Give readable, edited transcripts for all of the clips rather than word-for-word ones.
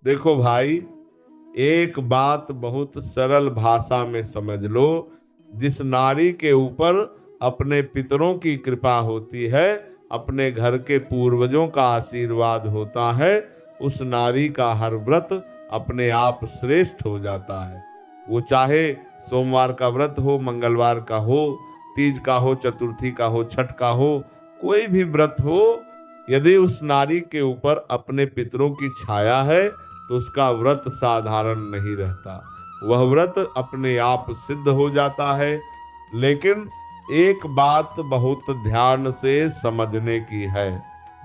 देखो भाई, एक बात बहुत सरल भाषा में समझ लो। जिस नारी के ऊपर अपने पितरों की कृपा होती है, अपने घर के पूर्वजों का आशीर्वाद होता है, उस नारी का हर व्रत अपने आप श्रेष्ठ हो जाता है। वो चाहे सोमवार का व्रत हो, मंगलवार का हो, तीज का हो, चतुर्थी का हो, छठ का हो, कोई भी व्रत हो, यदि उस नारी के ऊपर अपने पितरों की छाया है तो उसका व्रत साधारण नहीं रहता। वह व्रत अपने आप सिद्ध हो जाता है। लेकिन एक बात बहुत ध्यान से समझने की है।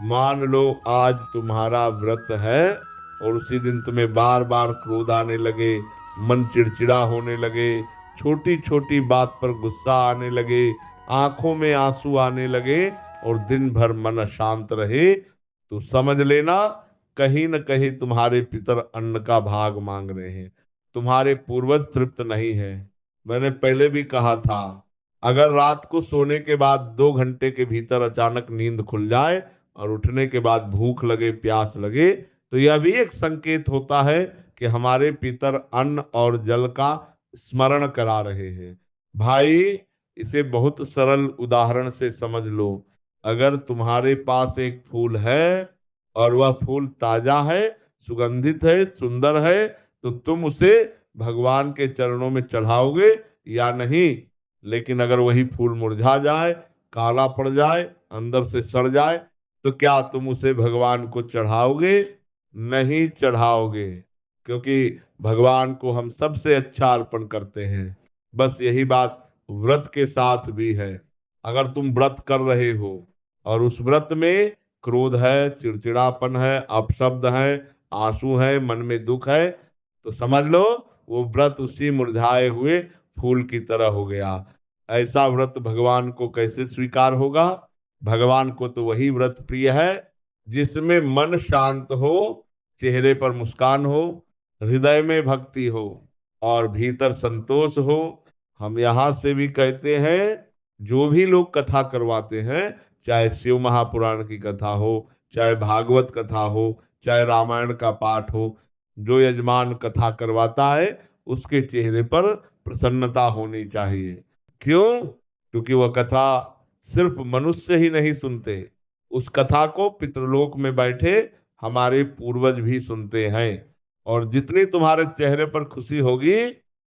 मान लो आज तुम्हारा व्रत है और उसी दिन तुम्हें बार बार क्रोध आने लगे, मन चिड़चिड़ा होने लगे, छोटी छोटी बात पर गुस्सा आने लगे, आंखों में आंसू आने लगे और दिन भर मन अशांत रहे, तो समझ लेना कहीं न कहीं तुम्हारे पितर अन्न का भाग मांग रहे हैं। तुम्हारे पूर्वज तृप्त नहीं है। मैंने पहले भी कहा था, अगर रात को सोने के बाद 2 घंटे के भीतर अचानक नींद खुल जाए और उठने के बाद भूख लगे, प्यास लगे, तो यह भी एक संकेत होता है कि हमारे पितर अन्न और जल का स्मरण करा रहे हैं। भाई, इसे बहुत सरल उदाहरण से समझ लो। अगर तुम्हारे पास एक फूल है और वह फूल ताजा है, सुगंधित है, सुंदर है, तो तुम उसे भगवान के चरणों में चढ़ाओगे या नहीं? लेकिन अगर वही फूल मुरझा जाए, काला पड़ जाए, अंदर से सड़ जाए, तो क्या तुम उसे भगवान को चढ़ाओगे? नहीं चढ़ाओगे, क्योंकि भगवान को हम सबसे अच्छा अर्पण करते हैं। बस यही बात व्रत के साथ भी है। अगर तुम व्रत कर रहे हो और उस व्रत में क्रोध है, चिड़चिड़ापन है, अपशब्द है, आंसू है, मन में दुख है, तो समझ लो वो व्रत उसी मुरझाए हुए फूल की तरह हो गया। ऐसा व्रत भगवान को कैसे स्वीकार होगा? भगवान को तो वही व्रत प्रिय है जिसमें मन शांत हो, चेहरे पर मुस्कान हो, हृदय में भक्ति हो और भीतर संतोष हो। हम यहाँ से भी कहते हैं, जो भी लोग कथा करवाते हैं, चाहे शिव महापुराण की कथा हो, चाहे भागवत कथा हो, चाहे रामायण का पाठ हो, जो यजमान कथा करवाता है उसके चेहरे पर प्रसन्नता होनी चाहिए। क्यों? क्योंकि वह कथा सिर्फ मनुष्य ही नहीं सुनते, उस कथा को पितृलोक में बैठे हमारे पूर्वज भी सुनते हैं। और जितनी तुम्हारे चेहरे पर खुशी होगी,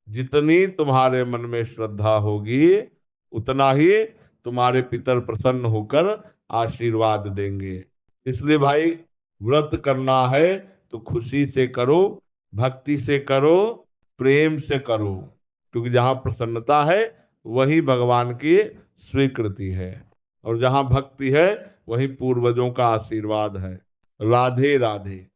जितनी तुम्हारे मन में श्रद्धा होगी, उतना ही तुम्हारे पितर प्रसन्न होकर आशीर्वाद देंगे। इसलिए भाई, व्रत करना है तो खुशी से करो, भक्ति से करो, प्रेम से करो, क्योंकि जहाँ प्रसन्नता है वही भगवान की स्वीकृति है, और जहाँ भक्ति है वही पूर्वजों का आशीर्वाद है। राधे राधे।